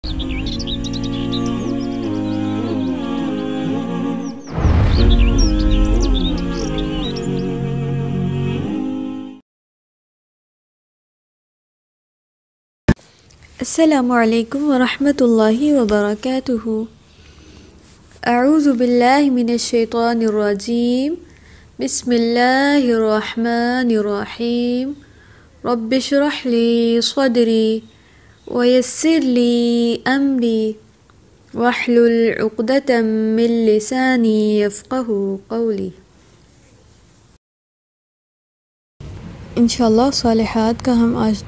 अस्सलामुअलैकुम वरहमतुल्लाहि वबरकातुहू। अऊज़ु बिल्लाहि मिनश्शैतानिर्रजीम। बिस्मिल्लाहिर्रहमानिर्रहीम। रब्बिश्रह ली सदरी वयस्सिर ली अमरी वहलुल उक़दतम मिन लिसानी यफ़क़हू क़ौली। इंशाअल्लाह सालिहात का हम आज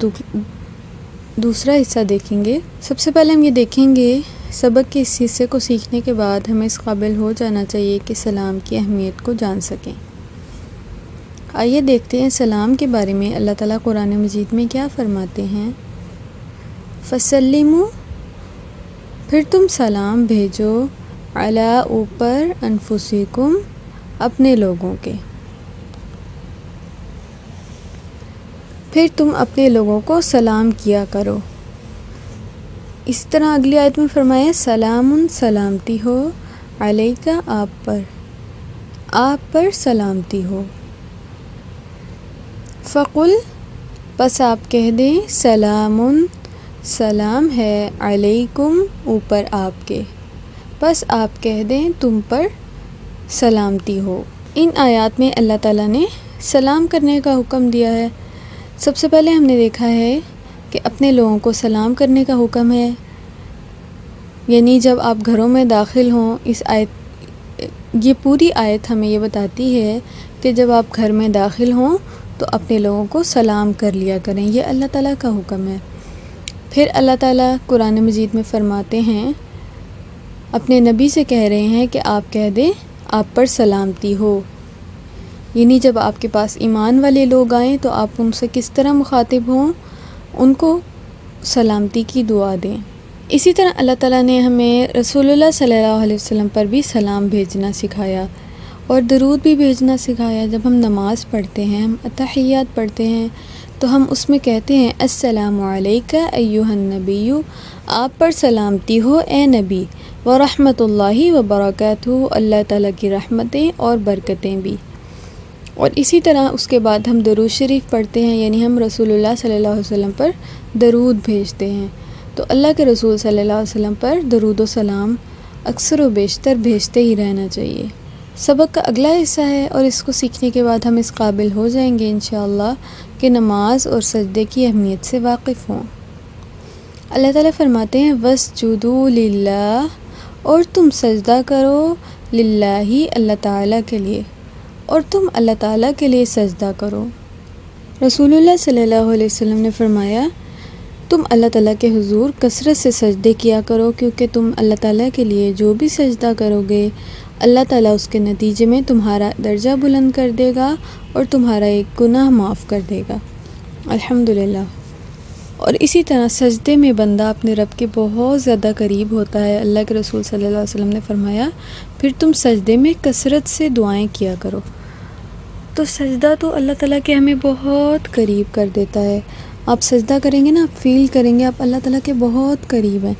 दूसरा हिस्सा देखेंगे। सबसे पहले हम ये देखेंगे सबक के इस हिस्से को सीखने के बाद हमें इस काबिल हो जाना चाहिए कि सलाम की अहमियत को जान सकें। आइए देखते हैं सलाम के बारे में अल्लाह ताला कुरान मजीद में क्या फ़रमाते हैं। फसल्लिमु, फिर तुम सलाम भेजो, अला ऊपर, अनफुसिकुम, अपने लोगों के। फिर तुम अपने लोगों को सलाम किया करो। इस तरह अगली आयत में फरमाया सलामुन, सलामती हो, अलैका, आप पर सलामती हो। फ़कुल, बस आप कह दें, सलामुन, सलाम है, अलैकुम, ऊपर आपके, बस आप कह दें तुम पर सलामती हो। इन आयत में अल्लाह ताला ने सलाम करने का हुक्म दिया है। सबसे पहले हमने देखा है कि अपने लोगों को सलाम करने का हुक्म है, यानी जब आप घरों में दाखिल हों। ये पूरी आयत हमें ये बताती है कि जब आप घर में दाखिल हों तो अपने लोगों को सलाम कर लिया करें। ये अल्लाह ताला का हुक्म है। फिर अल्लाह ताला कुरान मजीद में फ़रमाते हैं, अपने नबी से कह रहे हैं कि आप कह दें आप पर सलामती हो, यानी जब आपके पास ईमान वाले लोग आएँ तो आप उनसे किस तरह मुखातिब हों, उनको सलामती की दुआ दें। इसी तरह अल्लाह ताला ने हमें रसूलुल्लाह सल्लल्लाहु अलैहि वसल्लम पर भी सलाम भेजना सिखाया और दरूद भी भेजना सिखाया। जब हम नमाज़ पढ़ते हैं, हम अत्तहियात पढ़ते हैं, तो हम उसमें कहते हैं अस्सलामु अलैका अय्युहन नबिय्यु, आप पर सलामती हो ए नबी, व रहमतुल्लाहि व बरकातुहू, अल्लाह ताला की रहमतें और बरकतें भी। और इसी तरह उसके बाद हम दरूद शरीफ पढ़ते हैं, यानी हम रसूलुल्लाह सल्लल्लाहु अलैहि वसल्लम पर दरूद भेजते हैं। तो अल्लाह के रसूल सल्लल्लाहु अलैहि वसल्लम पर दरूद व सलाम अक्सर व बेशतर भेजते ही रहना चाहिए। सबक का अगला हिस्सा है और इसको सीखने के बाद हम इस काबिल हो जाएंगे इंशाअल्लाह कि नमाज और सजदे की अहमियत से वाकिफ़ हों। अल्लाह ताला फरमाते हैं वस्जुदू लिल्लाह, और तुम सजदा करो, लिल्लाही, अल्लाह ताला के लिए, और तुम अल्लाह ताला के लिए सजदा करो। रसूलुल्लाह सल्लल्लाहु अलैहि वसल्लम ने फरमाया, तुम अल्लाह ताला के हुजूर कसरत से सजदे किया करो, क्योंकि तुम अल्लाह ताला के लिए जो भी सजदा करोगे अल्लाह ताला उसके नतीजे में तुम्हारा दर्जा बुलंद कर देगा और तुम्हारा एक गुनाह माफ़ कर देगा। अल्हम्दुलिल्लाह। और इसी तरह सजदे में बंदा अपने रब के बहुत ज़्यादा करीब होता है। अल्लाह के रसूल सल्लल्लाहु अलैहि वसल्लम ने फरमाया, फिर तुम सजदे में कसरत से दुआएं किया करो। तो सजदा तो अल्लाह ताला के हमें बहुत करीब कर देता है। आप सजदा करेंगे ना, आप फ़ील करेंगे आप अल्लाह ताला के बहुत करीब हैं।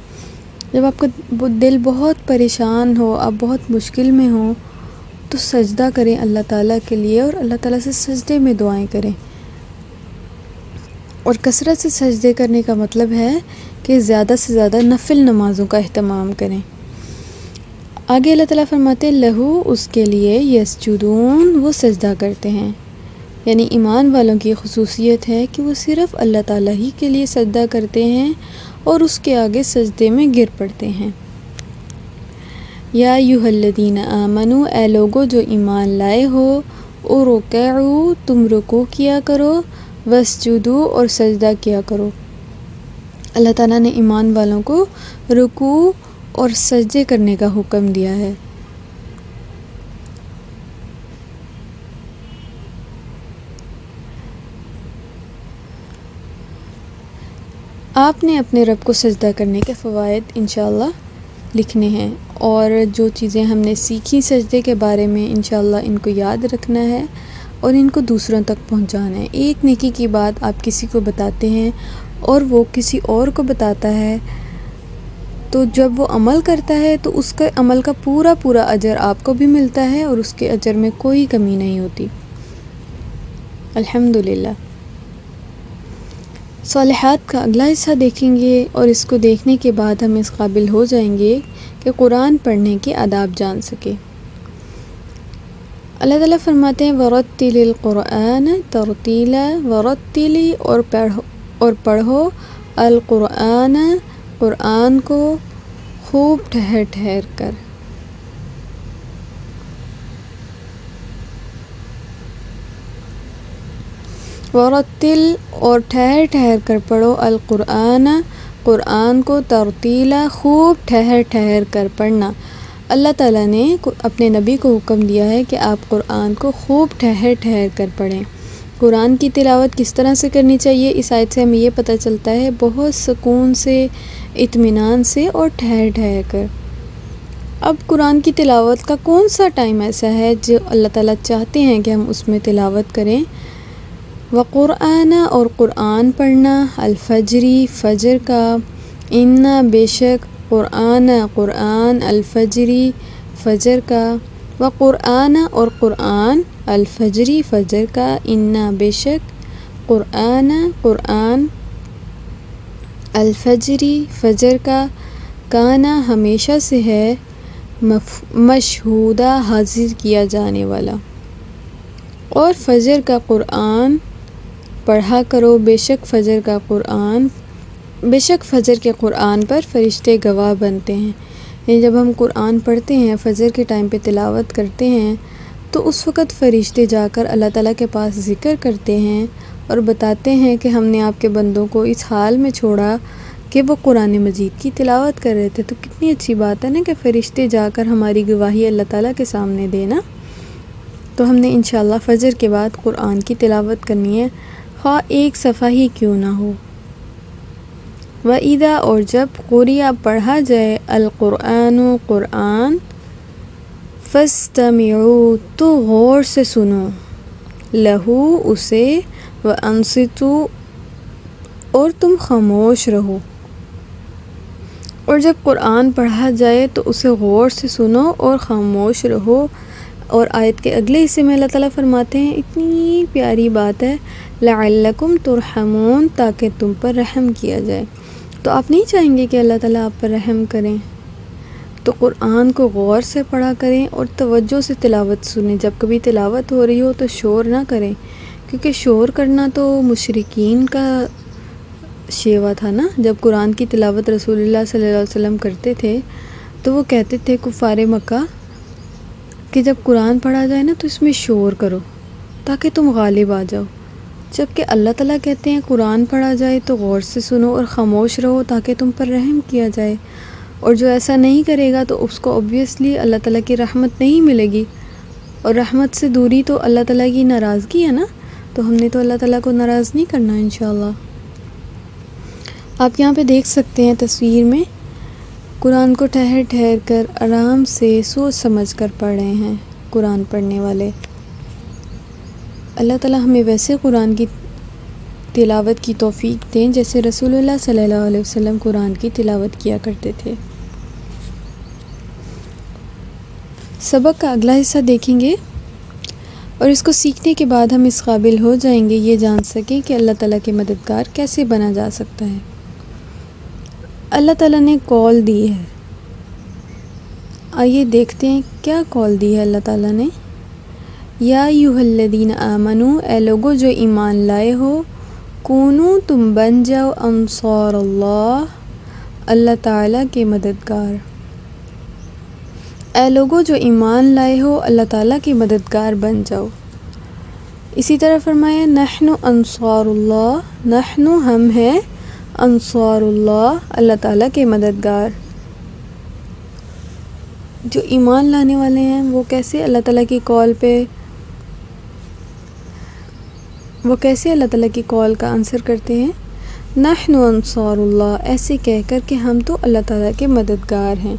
जब आपका दिल बहुत परेशान हो, आप बहुत मुश्किल में हो, तो सजदा करें अल्लाह ताला के लिए और अल्लाह ताला से सजदे में दुआएं करें। और कसरत से सजदे करने का मतलब है कि ज़्यादा से ज़्यादा नफिल नमाज़ों का अहतमाम करें। आगे अल्लाह ताला फरमाते लहू, उसके लिए, यसजुदून, वो सजदा करते हैं। यानी ईमान वालों की खुसूसियत है कि वो सिर्फ़ अल्लाह ताला ही के लिए सजदा करते हैं और उसके आगे सजदे में गिर पड़ते हैं। या अय्युहल्लज़ीना आमनू, ए लोगो जो ईमान लाए हो, उरुकऊ, तुम रुकू किया करो, वस्जुदू, और सजदा किया करो। अल्लाह ताला ने ईमान वालों को रुकू और सजदे करने का हुक्म दिया है। आपने अपने रब को सजदा करने के फ़वाइद इंशाअल्लाह लिखने हैं और जो चीज़ें हमने सीखी सजदे के बारे में इंशाअल्लाह इनको याद रखना है और इनको दूसरों तक पहुंचाना है। एक नेकी की बात आप किसी को बताते हैं और वो किसी और को बताता है तो जब वो अमल करता है तो उसके अमल का पूरा पूरा अजर आपको भी मिलता है और उसके अजर में कोई कमी नहीं होती। अल्हम्दुलिल्लाह। सालिहात का अगला हिस्सा देखेंगे और इसको देखने के बाद हम इस काबिल हो जाएंगे कि कुरान पढ़ने के आदाब जान सके। अल्लाह ताला फरमाते हैं वरत्तिलिल कुरान तरतीला, वरत्तिली और पढ़ो अल कुरान, कुरान को खूब ठहर ठहर कर। वरत्तिल और ठहर ठहर कर पढ़ो अल कुरान, कुरान को तरतीला खूब ठहर ठहर कर पढ़ना। अल्लाह ताला ने अपने नबी को हुक्म दिया है कि आप कुरान को खूब ठहर ठहर कर पढ़ें। कुरान की तिलावत किस तरह से करनी चाहिए, इस आयत से हमें ये पता चलता है, बहुत सुकून से, इत्मीनान से और ठहर ठहर कर। अब कुरान की तिलावत का कौन सा टाइम ऐसा है जो अल्लाह ताला चाहते हैं कि हम उसमें तिलावत करें। व कुरान और कुरान पढ़ना, अल-फजरी फ़जर का, इन्ना बेशक, कुरान कुरान, अल-फजरी फ़जर का, व कुरान और कुरान, अल-फजरी फ़जर का, इन्ना बेशक, कुरान कुरान, अल-फजरी फ़जर का, काना हमेशा से है, मशहूदा हाजिर किया जाने वाला। और फ़जर का कुरान पढ़ा करो, बेशक फ़जर का कुरान, बेशक फ़जर के कुरान पर फ़रिश्ते गवाह बनते हैं। यानी जब हम कुरान पढ़ते हैं, फ़जर के टाइम पे तिलावत करते हैं, तो उस वक़्त फ़रिश्ते जाकर अल्लाह ताला के पास ज़िक्र करते हैं और बताते हैं कि हमने आपके बंदों को इस हाल में छोड़ा कि वो कुरान मजीद की तिलावत कर रहे थे। तो कितनी अच्छी बात है ना कि फ़रिश्ते जाकर हमारी गवाही अल्लाह ताला के सामने देना। तो हमने इंशाअल्लाह फ़जर के बाद कुरान की तिलावत करनी है, ख़्वा एक सफ़ा ही क्यों ना हो। व इदा और जब कुरिया पढ़ा जाए अल कुरान कुरान, फस्तमिऊ तो गौर से सुनो, लहू उसे, व अंसितु और तुम खामोश रहो। और जब कुरान पढ़ा जाए तो उसे गौर से सुनो और ख़ामोश रहो। और आयत के अगले हिस्से में अल्लाह ताला फरमाते हैं, इतनी प्यारी बात है, लअल्लकुम तुरहमून, ताकि तुम पर रहम किया जाए। तो आप नहीं चाहेंगे कि अल्लाह ताला आप पर रहम करें, तो कुरान को गौर से पढ़ा करें और तवज्जो से तिलावत सुनें। जब कभी तिलावत हो रही हो तो शोर ना करें, क्योंकि शोर करना तो मुशरिकीन का शेवा था ना। जब कुरान की तिलावत रसूलुल्लाह सल्लल्लाहु अलैहि वसल्लम करते थे तो वो कहते थे कुफ़ारे मक्का कि जब कुरान पढ़ा जाए ना तो इसमें शोर करो ताकि तुम गालिब आ जाओ। जबकि अल्लाह ताला कहते हैं कुरान पढ़ा जाए तो गौर से सुनो और ख़ामोश रहो ताकि तुम पर रहम किया जाए। और जो ऐसा नहीं करेगा तो उसको ऑब्वियसली अल्लाह ताला की रहमत नहीं मिलेगी, और रहमत से दूरी तो अल्लाह ताला की नाराज़गी है ना। तो हमने तो अल्लाह ताला को नाराज़ नहीं करना इंशाअल्लाह। आप यहाँ पे देख सकते हैं तस्वीर में, कुरान को ठहर ठहर कर आराम से सोच समझ कर पढ़ रहे हैं कुरान पढ़ने वाले। अल्लाह ताला हमें वैसे कुरान की तिलावत की तौफीक दें जैसे रसूलुल्लाह सल्लल्लाहु अलैहि वसल्लम कुरान की तिलावत किया करते थे। सबक का अगला हिस्सा देखेंगे और इसको सीखने के बाद हम इस काबिल हो जाएंगे ये जान सकें कि अल्लाह ताला के मददगार कैसे बना जा सकता है। अल्लाह ताला ने कॉल दी है, आइए देखते हैं क्या कॉल दी है अल्लाह ताला ने। या अय्युहल्लज़ीना आमनू, ए लोगो जो ईमान लाए हो, कूनू तुम बन जाओ, अंसारुल्लाह, अल्लाह ताला के मददगार। ए लोगो जो ईमान लाए हो, अल्लाह ताला के मददगार बन जाओ। इसी तरह फरमाया नहनु अंसारुल्लाह, नहनु हम हैं, अंसारुल्लाह अल्लाह ताला के मददगार। जो ईमान लाने वाले हैं वो कैसे अल्लाह ताला की कॉल पे, वो कैसे अल्लाह ताला की कॉल का आंसर करते हैं। नहनु अंसारुल्लाह, ऐसे कहकर कि हम तो अल्लाह ताला के मददगार हैं,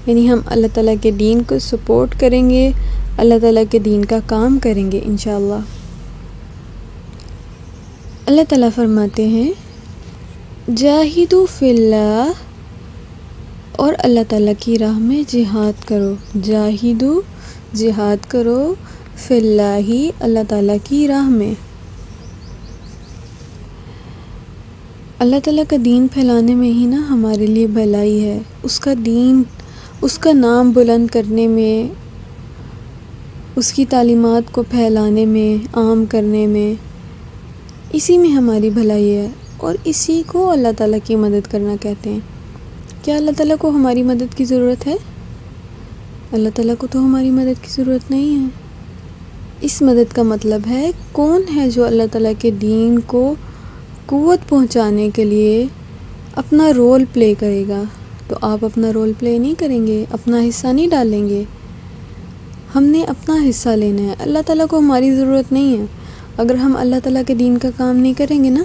यानी हम अल्लाह ताला के दीन को सपोर्ट करेंगे, अल्लाह ताला के दीन का काम करेंगे इंशाअल्लाह। अल्लाह ताला फरमाते हैं जाहिदू फिल्लाह, और अल्लाह ताला की राह में जिहाद करो। जाहिदू, जिहाद करो, फिल्लाही, अल्लाह ताला की राह में। अल्लाह ताला का दीन फैलाने में ही ना हमारे लिए भलाई है। उसका दीन, उसका नाम बुलंद करने में, उसकी तालीमात को फैलाने में, आम करने में, इसी में हमारी भलाई है और इसी को अल्लाह ताला की मदद करना कहते हैं। क्या अल्लाह ताला को हमारी मदद की ज़रूरत है? अल्लाह ताला को तो हमारी मदद की ज़रूरत नहीं है। इस मदद का मतलब है कौन है जो अल्लाह ताला के दीन को क़ुव्वत पहुंचाने के लिए अपना रोल प्ले करेगा। तो आप अपना रोल प्ले नहीं करेंगे, अपना हिस्सा नहीं डालेंगे। हमने अपना हिस्सा लेना है। अल्लाह ताला को हमारी ज़रूरत नहीं है। अगर हम अल्लाह ताला के दीन का काम नहीं करेंगे ना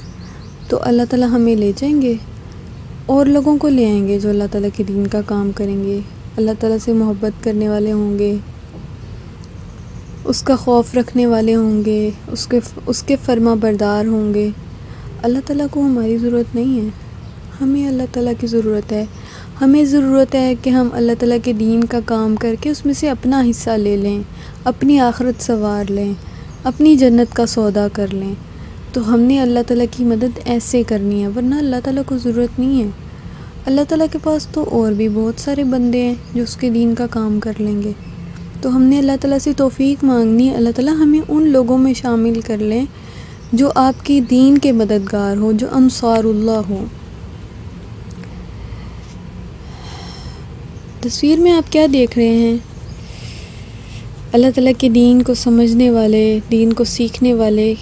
तो अल्लाह ताला हमें ले जाएंगे और लोगों को ले आएंगे जो अल्लाह ताला के दीन का काम करेंगे, अल्लाह ताला से मोहब्बत करने वाले होंगे, उसका खौफ रखने वाले होंगे, उसके फर्मा बरदार होंगे। अल्लाह ताला को हमारी ज़रूरत नहीं है, हमें अल्लाह ताला की ज़रूरत है। हमें ज़रूरत है कि हम अल्लाह ताला के दीन का काम करके उसमें से अपना हिस्सा ले लें, अपनी आखिरत संवार लें, अपनी जन्नत का सौदा कर लें। तो हमने अल्लाह ताला की मदद ऐसे करनी है, वरना अल्लाह ताला को ज़रूरत नहीं है। अल्लाह ताला के पास तो और भी बहुत सारे बंदे हैं जो उसके दीन का काम कर लेंगे। तो हमने अल्लाह ताला से तौफ़ीक मांगनी है, अल्लाह ताला हमें उन लोगों में शामिल कर लें जो आपके दीन के मददगार हो, जो अंसारुल्लाह हो। तस्वीर में आप क्या देख रहे हैं? अल्लाह ताला के दीन को समझने वाले, दीन को सीखने वाले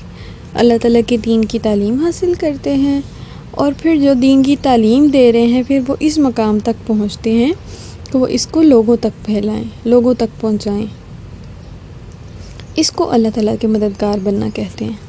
अल्लाह ताला के दीन की तालीम हासिल करते हैं और फिर जो दीन की तालीम दे रहे हैं फिर वो इस मकाम तक पहुंचते हैं कि वो इसको लोगों तक फैलाएं, लोगों तक पहुंचाएं। इसको अल्लाह ताला के मददगार बनना कहते हैं।